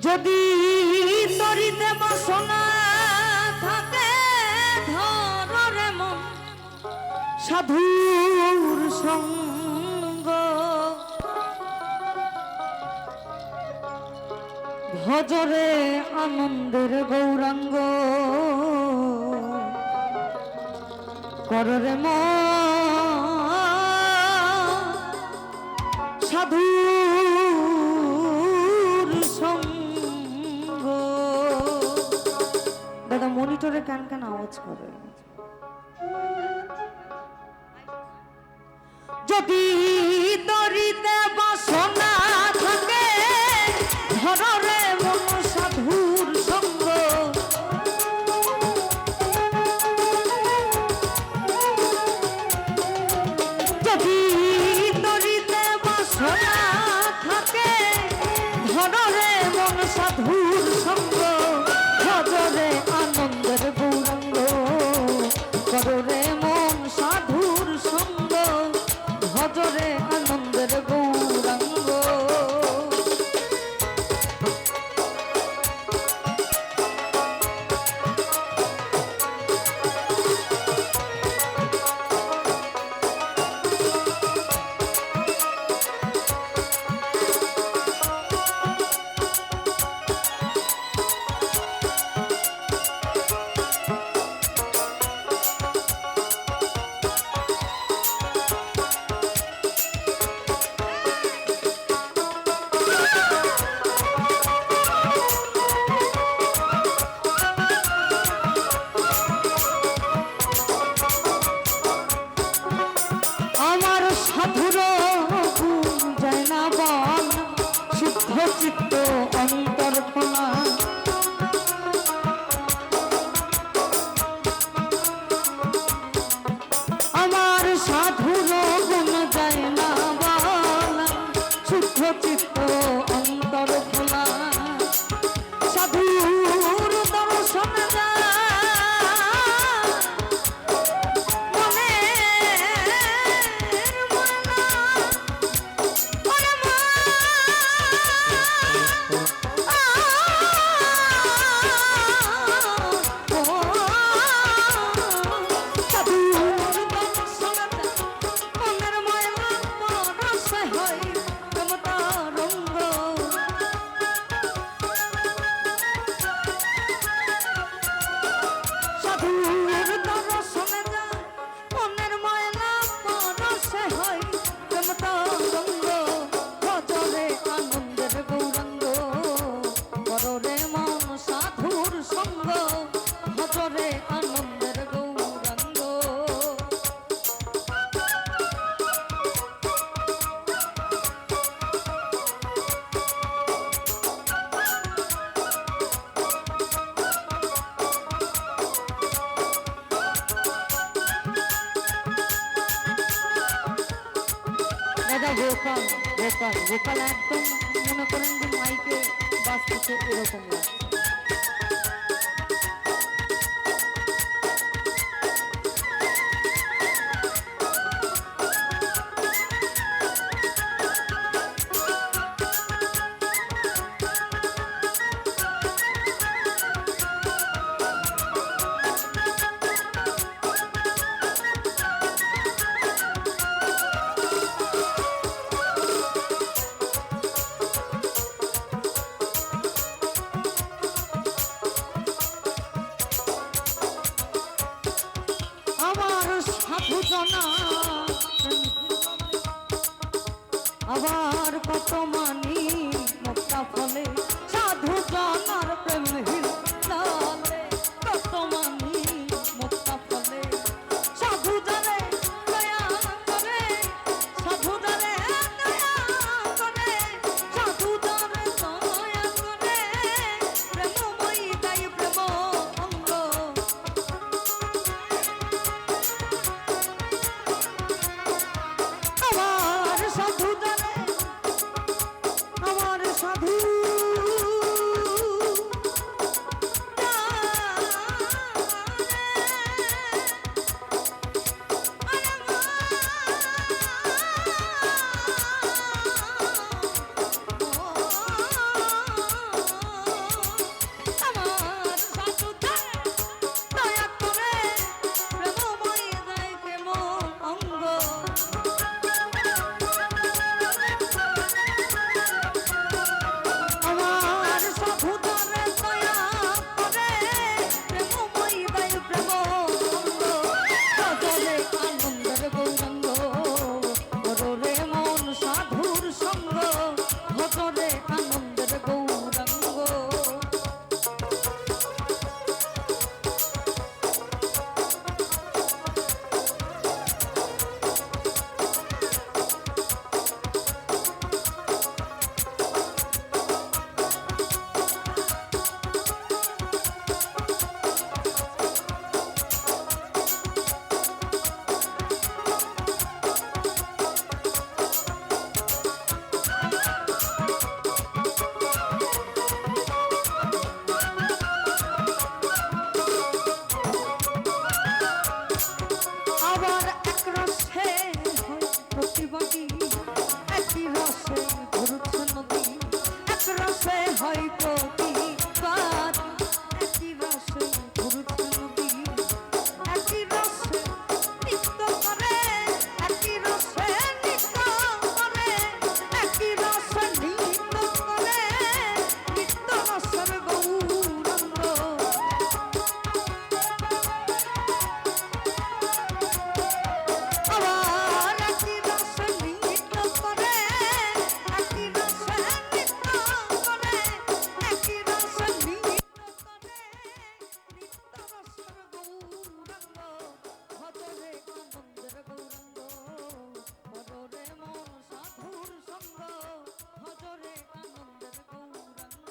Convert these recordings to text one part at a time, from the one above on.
যদি তরিতে বাসনা থাকে ধরে মন সাধুর সঙ্গ ভজরে আনন্দের গৌরাঙ্গ কররে মন সাধুর সঙ্গ। দাদা মনিটরে কান কান আওয়াজ করে। যদি তরিতে বাসনা থাকে ধরে মন সাধুর সঙ্গ যদি তরিতে বাসনা থাকে ধরে মন সাধুর সঙ্গ ভজরে আনন্দের গৌরাঙ্গ কররে মন সাধুর সঙ্গ ভজরে আনন্দের গৌরাঙ্গ। চিত্ত অন্তর খোলা আমার সাধুর গুণ যায় না বলা শুদ্ধ চিত্ত অন্তর খোলা সাধুর দর্শন ভোকাল ভোকাল ভোকাল একদম মনে করেন যে মাইকে বাজতেছে এরকম লাগছে। আবার কত মানি মুক্তা ফলে সাধু জনার প্রেম হিলালে কত মানি মুক্তা ফলে সাধু জনে দয়া করে সাধু জনে দয়া করে সাধু জনে দয়া করে প্রেমময়ী তাই প্রেম অঙ্গ আমার সাধু হয় প্রতিবাদ একই রসে ঘুরছে নদী একই রসে নৃত্য করে একই রসে নৃত্য করে একই রসে নৃত্য করে নৃত্য রসের গৌরঙ্গ আবার একই রসে নৃত্য করে একই রসে নৃত্য করে একই রসে নৃত্য করে নৃত্য রসের গৌরঙ্গ ভজরে আনন্দের গৌরঙ্গ ভজরে মন সাধুর সঙ্গ ভজরে আনন্দের গৌরঙ্গ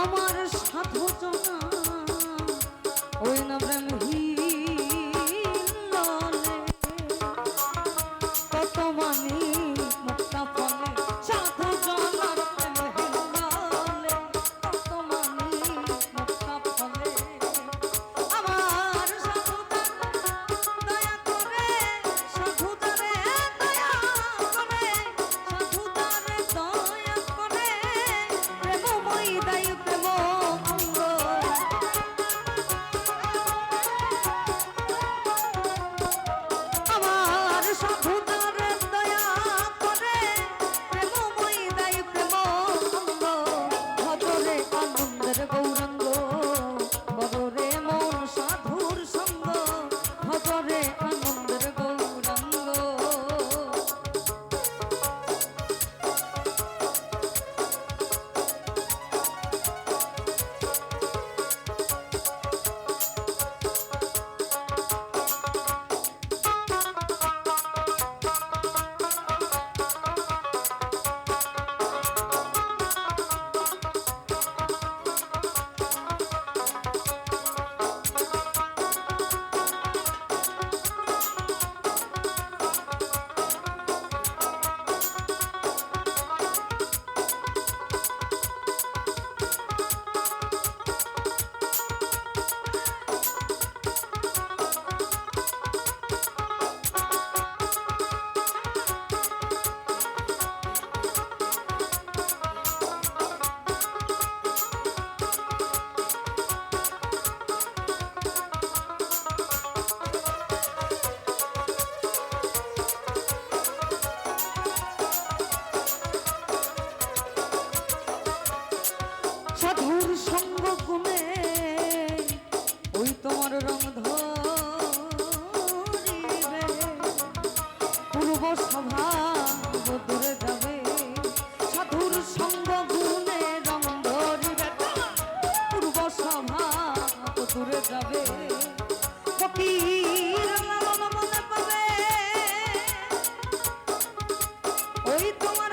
আমার সাধু জনা ওই না প্রেম হিললে কত মানি মুক্তা ফলে সাধু জনার প্রেম হিললে কত মানি মুক্তা ফলে আমার সাধুদার দয়া করে সাধুদারে দয়া করে সাধুদারে দয়া করে প্রেমময় দায় প্রেম অঙ্গ আমার সাধুদারে দয়া করে প্রেমময় দায় প্রেম অঙ্গ ভজরে আনন্দের গৌরঙ্গ ভজরে মন সাধুর সঙ্গ ভজরে আনন্দের গৌরঙ্গ সাধুর সঙ্গ গুণে ওই তোমার রং ধরিবে পূর্ব সভা দূরে যাবে সাধুর সঙ্গ গুণে রং ধরিবে পূর্ব সভা দূরে যাবে ফকির লালন মনে পাবে ওই তোমার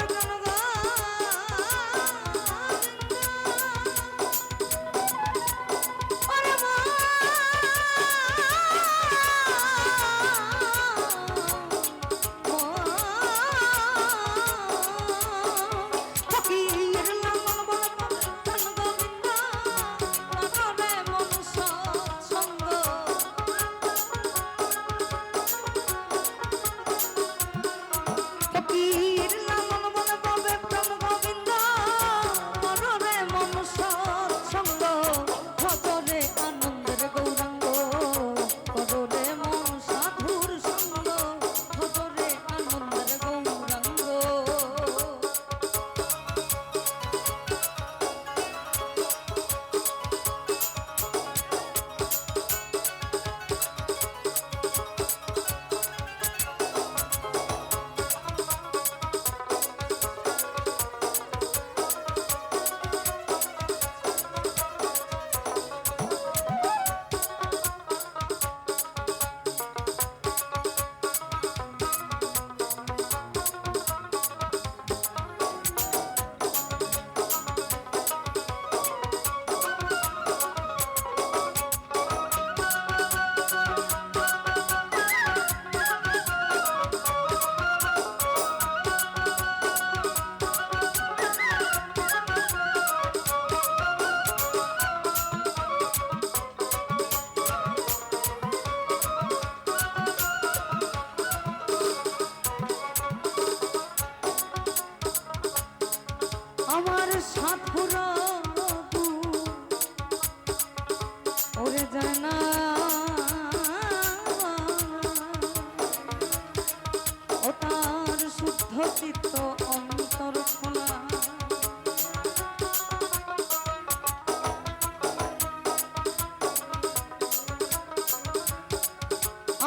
চিত্ত অন্তর খোলা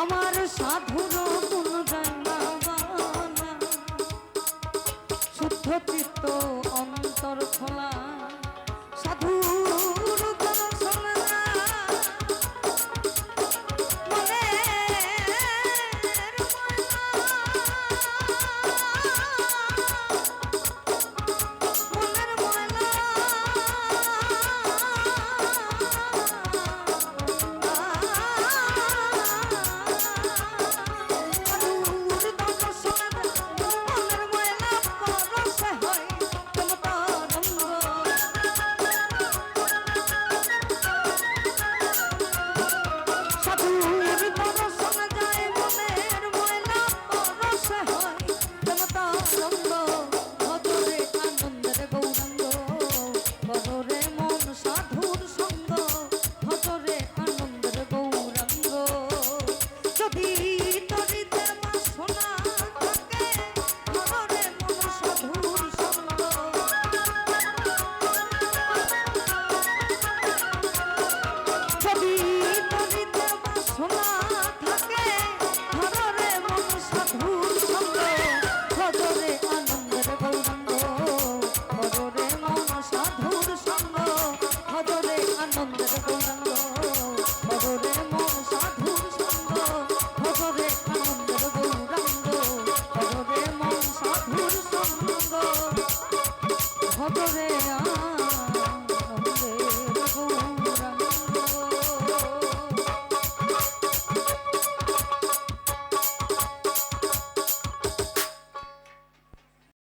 আমার সাধুর গুণ জানা বালা শুদ্ধ চিত্ত অন্তর খোলা সাধুর গুণ শোনা ভজরে